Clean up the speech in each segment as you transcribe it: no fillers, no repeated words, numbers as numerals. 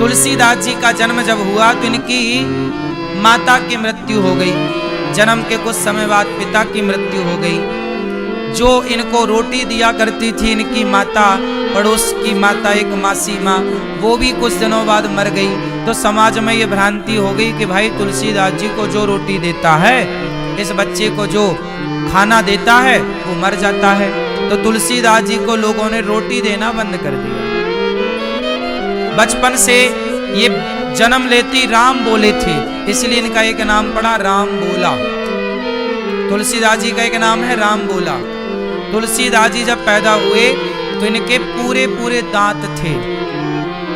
तुलसीदास जी का जन्म जब हुआ तो इनकी माता की मृत्यु हो गई। जन्म के कुछ समय बाद पिता की मृत्यु हो गई। जो इनको रोटी दिया करती थी इनकी माता, पड़ोस की माता, एक मासी माँ, वो भी कुछ दिनों बाद मर गई। तो समाज में ये भ्रांति हो गई कि भाई तुलसीदास जी को जो रोटी देता है, इस बच्चे को जो खाना देता है वो मर जाता है। तो तुलसीदास जी को लोगों ने रोटी देना बंद कर दिया। बचपन से ये जन्म लेती राम बोले थे, इसलिए इनका एक नाम पड़ा राम बोला। तुलसीदास जी का एक नाम है राम बोला। तुलसीदास जी जब पैदा हुए तो इनके पूरे पूरे दांत थे।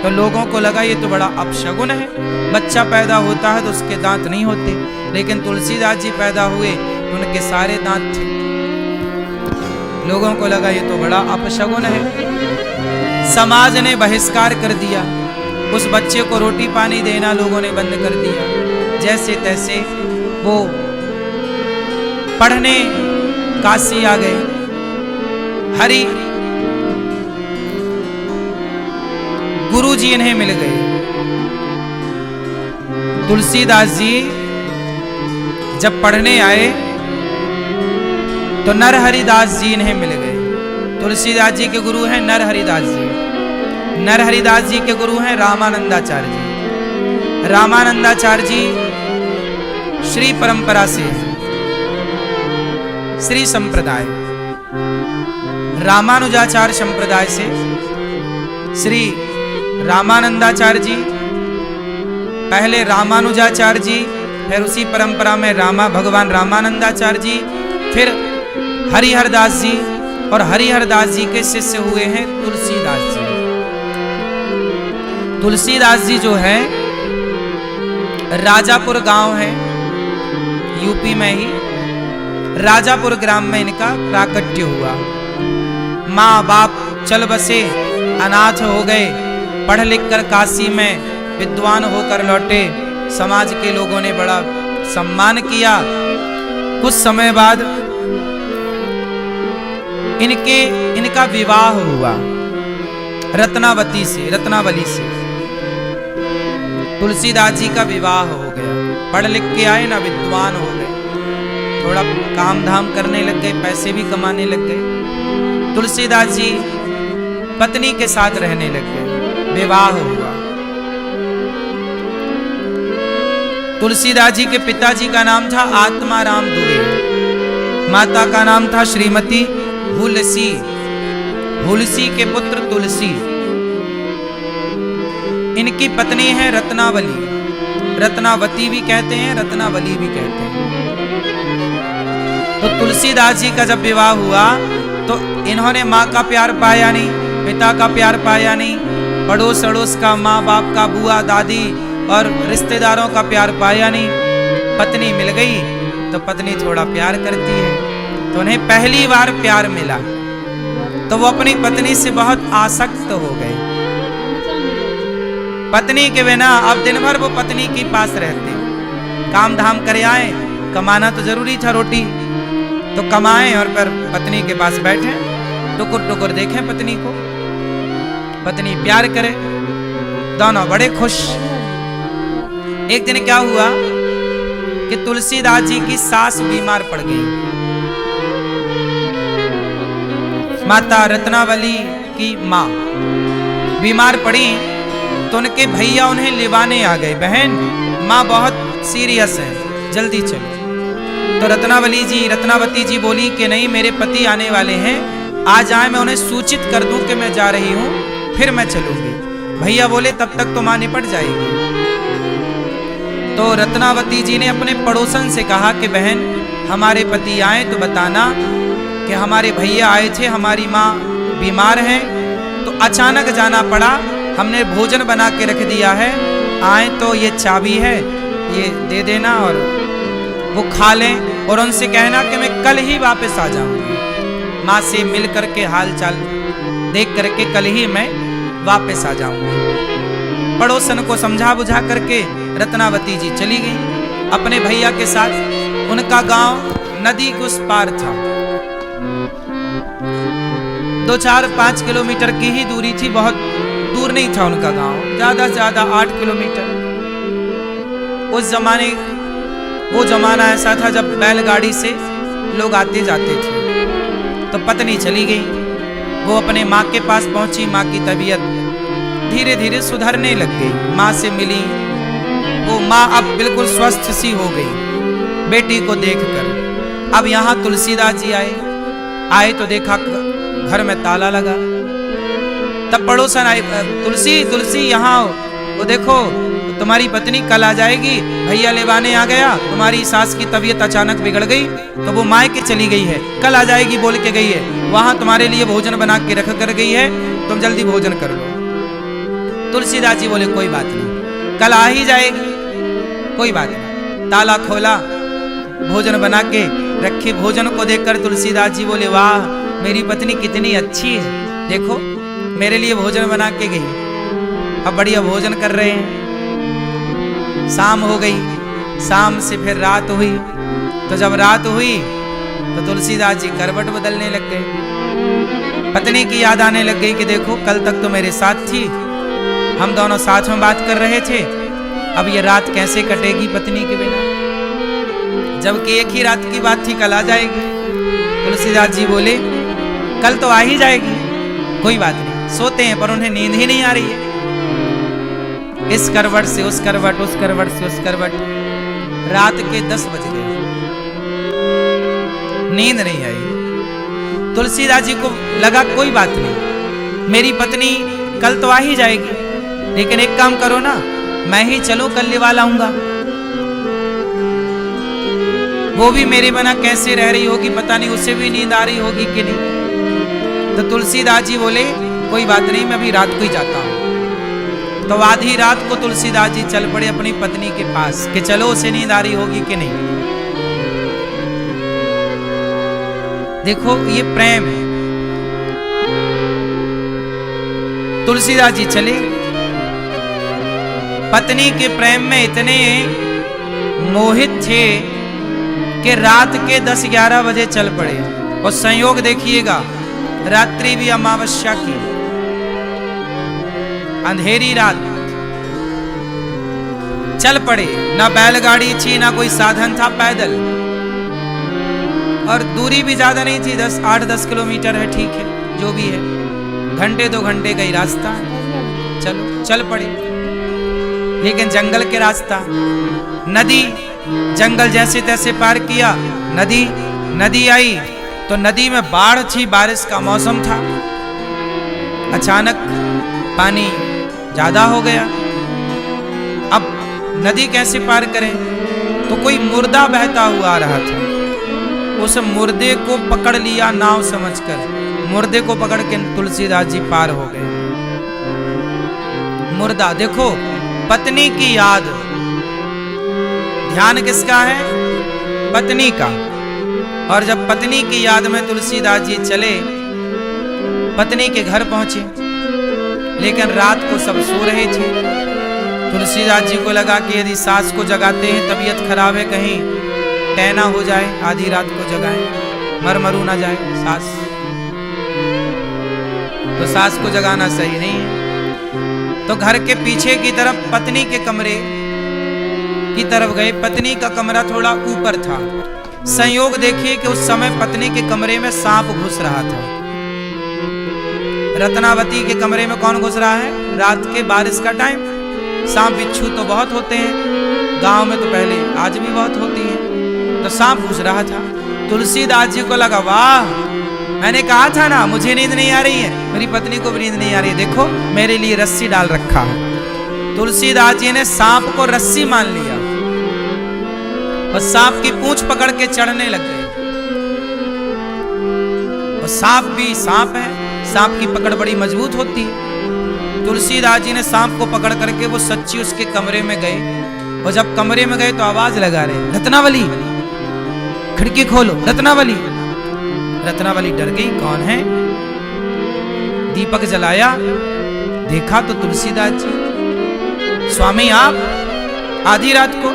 तो लोगों को लगा ये तो बड़ा अपशगुन है, बच्चा पैदा होता है तो उसके दांत नहीं होते। लेकिन तुलसीदास जी पैदा हुए तो उनके सारे दांत थे। लोगों को लगा ये तो बड़ा अपशगुन है। समाज ने बहिष्कार कर दिया, उस बच्चे को रोटी पानी देना लोगों ने बंद कर दिया। जैसे तैसे वो पढ़ने काशी आ गए। हरि गुरु जी इन्हें मिल गए। तुलसीदास जी जब पढ़ने आए तो नरहरिदास जी इन्हें मिल गए। तुलसीदास जी के गुरु हैं नरहरिदास जी। नरहरिदास जी के गुरु हैं रामानंदाचार्य जी। रामानंदाचार्य जी श्री परंपरा से, श्री संप्रदाय, रामानुजाचार्य संप्रदाय से श्री रामानंदाचार्य जी, पहले रामानुजाचार्य जी, फिर उसी परंपरा में भगवान रामानंदाचार्य जी, फिर हरिहरदास जी, और हरिहरदास जी के शिष्य हुए हैं तुलसीदास जी। तुलसीदास जी जो है राजापुर गांव है यूपी में ही, राजापुर ग्राम में इनका प्राकट्य हुआ। माँ बाप चल बसे, अनाथ हो गए, पढ़ लिख कर काशी में विद्वान होकर लौटे। समाज के लोगों ने बड़ा सम्मान किया। कुछ समय बाद इनका विवाह हुआ रत्नावली से। तुलसीदास जी का विवाह हो गया। पढ़ लिख के आए ना, विद्वान हो गए, थोड़ा काम धाम करने लग गए, पैसे भी कमाने लग गए। तुलसीदास जी पत्नी के साथ रहने लग गए। विवाह हुआ। तुलसीदास जी के पिताजी का नाम था आत्माराम दुबे, माता का नाम था श्रीमती हुलसी। हुलसी के पुत्र तुलसी। इनकी पत्नी है रत्नावली, रत्नावती भी कहते हैं, रत्नावली भी कहते हैं। तो तुलसीदास जी का जब विवाह हुआ तो इन्होंने माँ का प्यार पाया नहीं, पिता का प्यार पाया नहीं, पड़ोस अड़ोस का, माँ बाप का, बुआ दादी और रिश्तेदारों का प्यार पाया नहीं। पत्नी मिल गई तो पत्नी थोड़ा प्यार करती है, तो उन्हें पहली बार प्यार मिला तो वो अपनी पत्नी से बहुत आसक्त हो गए। पत्नी के बिना अब दिन भर वो पत्नी के पास रहते, काम धाम करे आए, कमाना तो जरूरी था रोटी, तो कमाएं और फिर पत्नी के पास बैठे, टुकुर टुकुर देखें पत्नी को, पत्नी प्यार करे, दोनों बड़े खुश। एक दिन क्या हुआ कि तुलसीदास जी की सास बीमार पड़ गई। माता रत्नावली की माँ बीमार पड़ी तो उनके भैया उन्हें लिवाने आ गए। बहन, माँ बहुत सीरियस है, जल्दी चलो। तो रत्नावती जी बोली कि नहीं, मेरे पति आने वाले हैं, आज आए, मैं उन्हें सूचित कर दूं कि मैं जा रही हूं, फिर मैं चलूंगी। भैया बोले तब तक तो माँ निपट जाएगी। तो रत्नावती जी ने अपने पड़ोसन से कहा कि बहन, हमारे पति आए तो बताना कि हमारे भैया आए थे, हमारी माँ बीमार है, तो अचानक जाना पड़ा, हमने भोजन बना के रख दिया है, आए तो ये चाबी है, ये दे देना और वो खा लें, और उनसे कहना कि मैं कल ही वापस आ जाऊंगी, माँ से मिल करके हाल चाल देख करके कल ही मैं वापस आ जाऊंगी। पड़ोसन को समझा बुझा करके रत्नावती जी चली गई अपने भैया के साथ। उनका गांव नदी के उस पार था, 2-4-5 किलोमीटर की ही दूरी थी, बहुत दूर नहीं था उनका गांव, ज्यादा से ज्यादा 8 किलोमीटर। उस जमाने वो जमाना ऐसा था जब बैलगाड़ी से लोग आते जाते थे। तो पत्नी चली गई, वो अपने माँ के पास पहुंची। माँ की तबीयत धीरे धीरे सुधरने लग गई, माँ से मिली। वो माँ अब बिल्कुल स्वस्थ सी हो गई बेटी को देखकर। अब यहाँ तुलसीदास जी आए तो देखा घर में ताला लगा। तब पड़ोसन आई, तुलसी यहाँ आओ, वो देखो तुम्हारी पत्नी कल आ जाएगी, भैया लेवाने आ गया, तुम्हारी सास की तबीयत अचानक बिगड़ गई तो वो मायके चली गई है, कल आ जाएगी बोल के गई है, वहां तुम्हारे लिए भोजन बना के रख कर गई है, तुम जल्दी भोजन कर लो। तुलसीदास जी बोले कोई बात नहीं, कल आ ही जाएगी, कोई बात नहीं। ताला खोला, भोजन बना के रखे। भोजन को देखकर तुलसीदास जी बोले वाह मेरी पत्नी कितनी अच्छी है, देखो मेरे लिए भोजन बना के गई, अब बढ़िया भोजन कर रहे हैं। शाम हो गई, शाम से फिर रात हुई। तो जब रात हुई तो तुलसीदास जी करवट बदलने लग गए। पत्नी की याद आने लग गई कि देखो कल तक तो मेरे साथ थी, हम दोनों साथ में बात कर रहे थे, अब ये रात कैसे कटेगी पत्नी के बिना, जबकि एक ही रात की बात थी, कल आ जाएगी। तुलसीदास जी बोले कल तो आ ही जाएगी, कोई बात नहीं, सोते हैं, पर उन्हें नींद ही नहीं आ रही है। इस करवट से उस करवट, उस करवट से उस करवट, रात के 10 बज गए, नींद नहीं आई। तुलसीदास जी को लगा कोई बात नहीं, मेरी पत्नी कल तो आ ही जाएगी, लेकिन एक काम करो ना, मैं ही चलूं, कल लिवा लाऊंगा। वो भी मेरे बिना कैसे रह रही होगी, पता नहीं उसे भी नींद आ रही होगी कि नहीं। तो तुलसीदास जी बोले कोई बात नहीं, मैं अभी रात को ही जाता हूं। तो आधी रात को तुलसीदास जी चल पड़े अपनी पत्नी के पास कि चलो उसे नींद आ रही होगी कि नहीं। देखो ये प्रेम है। तुलसीदास जी चले, पत्नी के प्रेम में इतने मोहित थे कि रात के 10-11 बजे चल पड़े। और संयोग देखिएगा, रात्रि भी अमावस्या की, अंधेरी रात, चल पड़े। ना बैलगाड़ी थी, ना कोई साधन था, पैदल, और दूरी भी ज्यादा नहीं थी, 8-10 किलोमीटर है, ठीक है जो भी है, घंटे 2 घंटे का ही रास्ता, चलो चल पड़े। लेकिन जंगल के रास्ता, नदी, जंगल जैसे तैसे पार किया, नदी आई तो नदी में बाढ़ थी, बारिश का मौसम था, अचानक पानी ज्यादा हो गया। अब नदी कैसे पार करें, तो कोई मुर्दा बहता हुआ आ रहा था, उस मुर्दे को पकड़ लिया नाव समझकर, मुर्दे को पकड़ के तुलसीदास जी पार हो गए। मुर्दा, देखो पत्नी की याद, ध्यान किसका है, पत्नी का। और जब पत्नी की याद में तुलसीदास जी चले, पत्नी के घर पहुंचे, लेकिन रात को सब सो रहे थे। तुलसीदास जी को लगा कि यदि सास को जगाते हैं, तबीयत खराब है, कहीं टहना हो जाए, आधी रात को जगाएं, मरमरू ना जाए सास, तो सास को जगाना सही नहीं है। तो घर के पीछे की तरफ पत्नी के कमरे की तरफ गए। पत्नी का कमरा थोड़ा ऊपर था। संयोग देखिए कि उस समय पत्नी के कमरे में सांप घुस रहा था। रत्नावती के कमरे में कौन घुस रहा है, रात के बारिश का टाइम, सांप बिच्छू तो बहुत होते हैं गांव में, तो पहले आज भी बहुत होती है, तो सांप घुस रहा था। तुलसीदास जी को लगा वाह, मैंने कहा था ना मुझे नींद नहीं आ रही है, मेरी पत्नी को भी नींद नहीं आ रही है, देखो मेरे लिए रस्सी डाल रखा है। तुलसीदास जी ने सांप को रस्सी मान लिया और सांप की पूंछ पकड़ के चढ़ने लग गए। और सांप भी सांप है, सांप की पकड़ बड़ी मजबूत होती है। तुलसीदास जी ने सांप को पकड़ करके वो सच्ची उसके कमरे में गए। और जब कमरे में गए तो आवाज लगा रहे, रत्नावली खिड़की खोलो, रत्नावली। रत्नावली डर गई, कौन है। दीपक जलाया, देखा तो तुलसीदास जी। स्वामी आप आधी रात को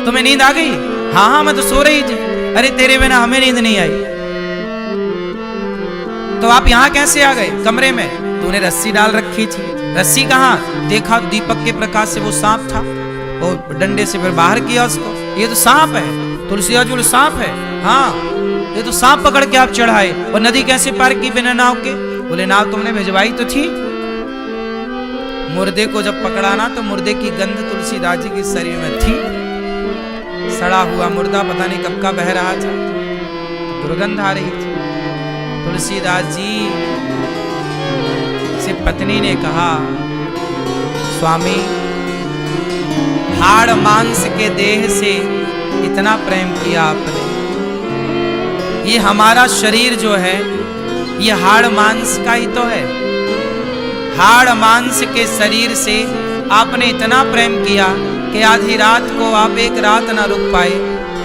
तुम्हें नींद आ गई? हाँ मैं तो सो रही थी। अरे तेरे बिना हमें नींद नहीं आई। तो आप यहां कैसे आ गए कमरे में? तूने रस्सी डाल रखी थी। रस्सी कहाँ? देखा दीपक के प्रकाश से वो सांप था, और डंडे से फिर बाहर किया उसको। ये तो सांप है। तुलसीदास जी बोले सांप है? हाँ, ये तो सांप पकड़ के आप चढ़ाए। और नदी कैसे पार की बिना नाव के? बोले नाव तुमने भिजवाई तो थी। मुर्दे को जब पकड़ा ना तो मुर्दे की गंध तुलसीदास जी के शरीर में थी। सड़ा हुआ मुर्दा पता नहीं कब का बह रहा था, दुर्गंध आ रही थी। तुलसीदास जी से पत्नी ने कहा, स्वामी हाड़ मांस के देह से इतना प्रेम किया आपने, ये हमारा शरीर जो है ये हाड़ मांस का ही तो है। हाड़ मांस के शरीर से आपने इतना प्रेम किया कि आधी रात को आप एक रात ना रुक पाए,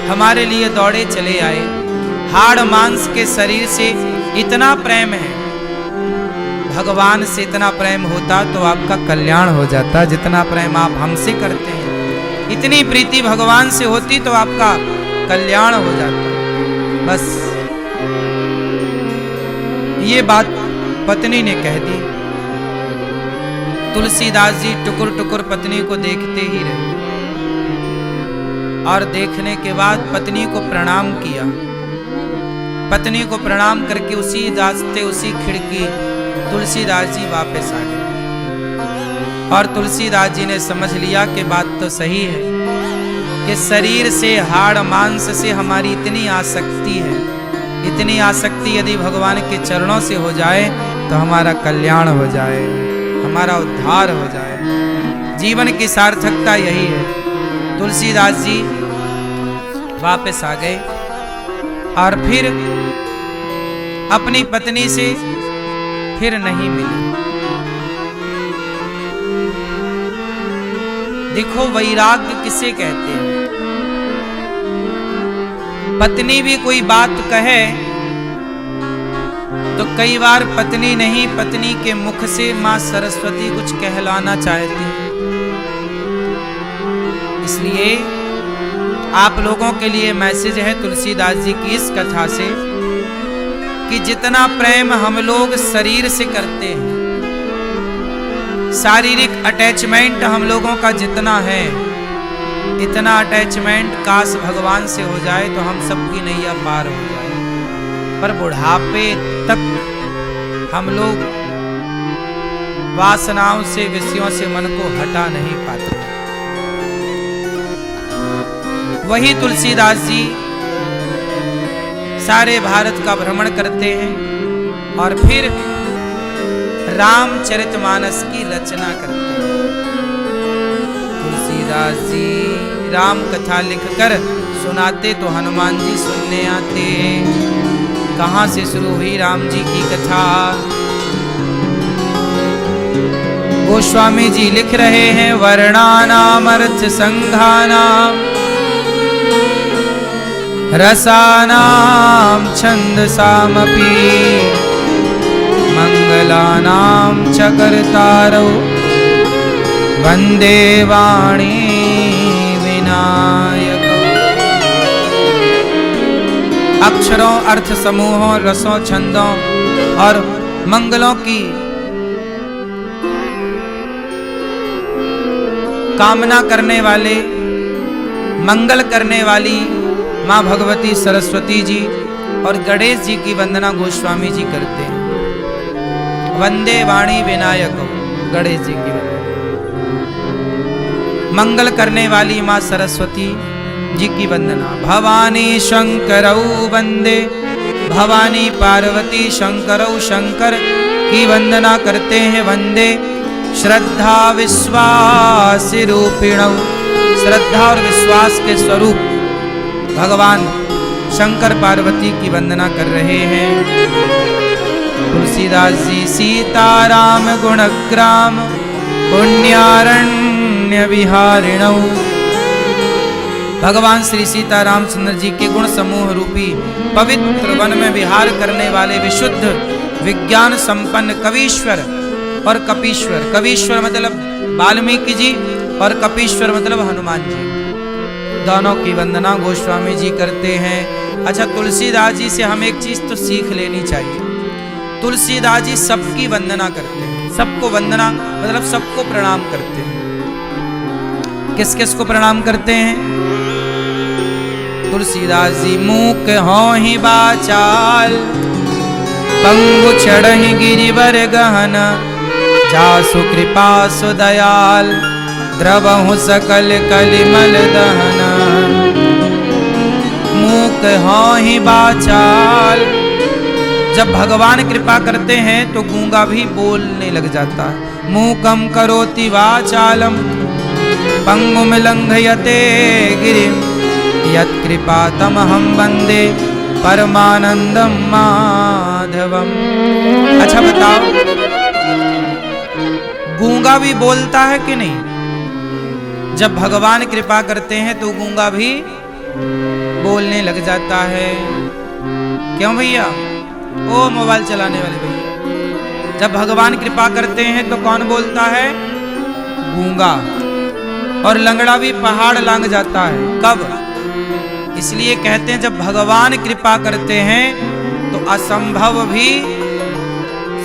हमारे लिए दौड़े चले आए। हाड़ मांस के शरीर से इतना प्रेम है, भगवान से इतना प्रेम होता तो आपका कल्याण हो जाता। जितना प्रेम आप हमसे करते हैं, इतनी प्रीति भगवान से होती तो आपका कल्याण हो जाता। बस ये बात पत्नी ने कह दी। तुलसीदास जी टुकुर टुकुर पत्नी को देखते ही रहे, और देखने के बाद पत्नी को प्रणाम किया। पत्नी को प्रणाम करके उसी रास्ते उसी खिड़की तुलसीदास जी वापस आ गए। और तुलसीदास जी ने समझ लिया कि बात तो सही है कि शरीर से हाड़ मांस से हमारी इतनी आसक्ति है, इतनी आसक्ति यदि भगवान के चरणों से हो जाए तो हमारा कल्याण हो जाए, हमारा उद्धार हो जाए। जीवन की सार्थकता यही है। तुलसीदास जी वापस आ गए और फिर अपनी पत्नी से फिर नहीं मिले। देखो वैराग्य किसे कहते हैं। पत्नी भी कोई बात कहे तो कई बार पत्नी नहीं, पत्नी के मुख से मां सरस्वती कुछ कहलाना चाहती है। इसलिए आप लोगों के लिए मैसेज है तुलसीदास जी की इस कथा से कि जितना प्रेम हम लोग शरीर से करते हैं, शारीरिक अटैचमेंट हम लोगों का जितना है, इतना अटैचमेंट काश भगवान से हो जाए तो हम सबकी नैया पार हो जाए। पर बुढ़ापे तक हम लोग वासनाओं से, विषयों से मन को हटा नहीं पाते। वही तुलसीदास जी सारे भारत का भ्रमण करते हैं और फिर रामचरितमानस की रचना करते हैं। तुलसीदास जी राम कथा लिखकर सुनाते तो हनुमान जी सुनने आते। कहां से शुरू हुई राम जी की कथा? गोस्वामी जी लिख रहे हैं, वर्णानाम अर्थ संघानाम रसानाम छंदसामपि मंगलानाम च कर्तारौ वंदे वाणी विनायक। अक्षरों, अर्थ समूहों, रसों, छंदों और मंगलों की कामना करने वाले, मंगल करने वाली माँ भगवती सरस्वती जी और गणेश जी की वंदना गोस्वामी जी करते हैं। वंदे वाणी विनायक, गणेश जी की वंदना। मंगल करने वाली माँ सरस्वती जी की वंदना। भवानी शंकरौ वंदे, भवानी पार्वती शंकरौ, शंकर की वंदना करते हैं। वंदे श्रद्धा विश्वास रूपिणौ, श्रद्धा और विश्वास के स्वरूप भगवान शंकर पार्वती की वंदना कर रहे हैं। तुलसीदास जी सीताराम गुणग्राम पुण्यारण्य विहारिणौ, भगवान श्री सीताराम चंद्र जी के गुण समूह रूपी पवित्र वन में विहार करने वाले विशुद्ध विज्ञान संपन्न कवीश्वर और कपीश्वर। कवीश्वर मतलब वाल्मीकि जी और कपीश्वर मतलब हनुमान जी, दोनों की वंदना गोस्वामी जी करते हैं। अच्छा, तुलसीदास जी से हम एक चीज तो सीख लेनी चाहिए। तुलसीदास जी सबकी वंदना करते हैं, सबको वंदना मतलब सबको प्रणाम करते हैं। किस किस को प्रणाम करते हैं? तुलसीदास जी मूक हों ही बाचाल, पंगु चढ़हि गिरिवर गहन, जासु कृपा सुदयाल, द्रवहु सकल कलिमल दहन। मूक हों ही बाचाल, जब भगवान कृपा करते हैं तो गूंगा भी बोलने लग जाता है। मूकम करोति वाचालम, पंगुम लंघयते गिरिम, यत् कृपा तमहं वंदे परमानंदम माधवम। अच्छा बताओ, गूंगा भी बोलता है कि नहीं? जब भगवान कृपा करते हैं तो गूंगा भी बोलने लग जाता है। क्यों भैया? ओ मोबाइल चलाने वाले भैया, जब भगवान कृपा करते हैं तो कौन बोलता है? गूंगा। और लंगड़ा भी पहाड़ लांग जाता है। कब? इसलिए कहते हैं जब भगवान कृपा करते हैं तो असंभव भी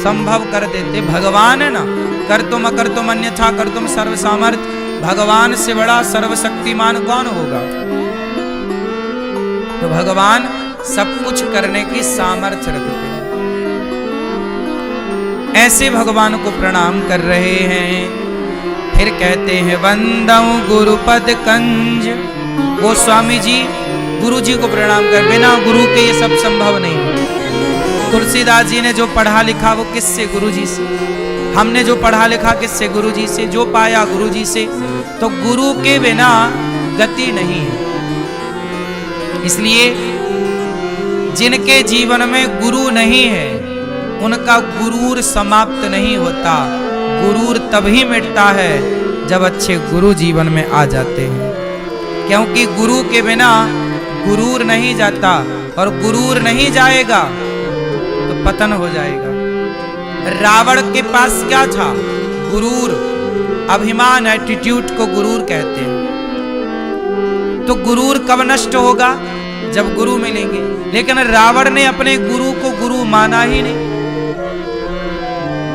संभव कर देते। भगवान है ना, कर तुम अकर तुम अन्यथा कर तुम सर्व सामर्थ। भगवान से बड़ा सर्वशक्तिमान कौन होगा? तो भगवान सब कुछ करने की सामर्थ्य रखते हैं। ऐसे भगवान को प्रणाम कर रहे हैं। फिर कहते हैं वंदऊ गुरुपद कंज। गोस्वामी जी गुरु जी को प्रणाम कर, बिना गुरु के ये सब संभव नहीं। तुलसीदास जी ने जो पढ़ा लिखा वो किससे? गुरु जी से। हमने जो पढ़ा लिखा किससे? गुरु जी से। जो पाया गुरु जी से। तो गुरु के बिना गति नहीं है। इसलिए जिनके जीवन में गुरु नहीं है उनका गुरूर समाप्त नहीं होता। गुरूर तभी मिटता है जब अच्छे गुरु जीवन में आ जाते हैं, क्योंकि गुरु के बिना गुरूर नहीं जाता, और गुरूर नहीं जाएगा तो पतन हो जाएगा। रावण के पास क्या था? गुरूर, अभिमान, एटीट्यूड को गुरूर कहते हैं। तो गुरूर कब नष्ट होगा? जब गुरु मिलेंगे। लेकिन रावण ने अपने गुरु को गुरु माना ही नहीं।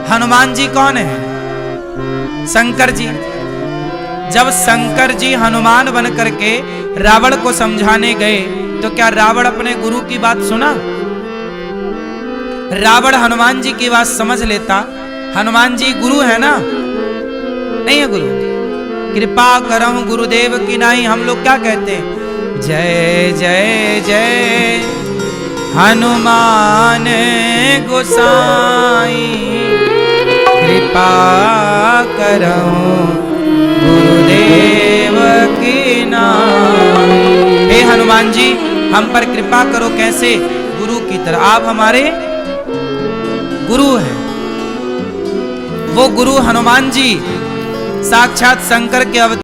हनुमान जी कौन है? शंकर जी। जब शंकर जी हनुमान बन करके रावण को समझाने गए तो क्या रावण अपने गुरु की बात सुना? रावण हनुमान जी की बात समझ लेता। हनुमान जी गुरु है ना? नहीं है गुरु। कृपा करहु गुरुदेव की नाई। हम लोग क्या कहते हैं? जय जय जय हनुमान गोसाई, कृपा करहु गुरुदेव की नाई। हे हनुमान जी हम पर कृपा करो। कैसे? गुरु की तरह। आप हमारे गुरु हैं। वो गुरु हनुमान जी साक्षात शंकर के अवतार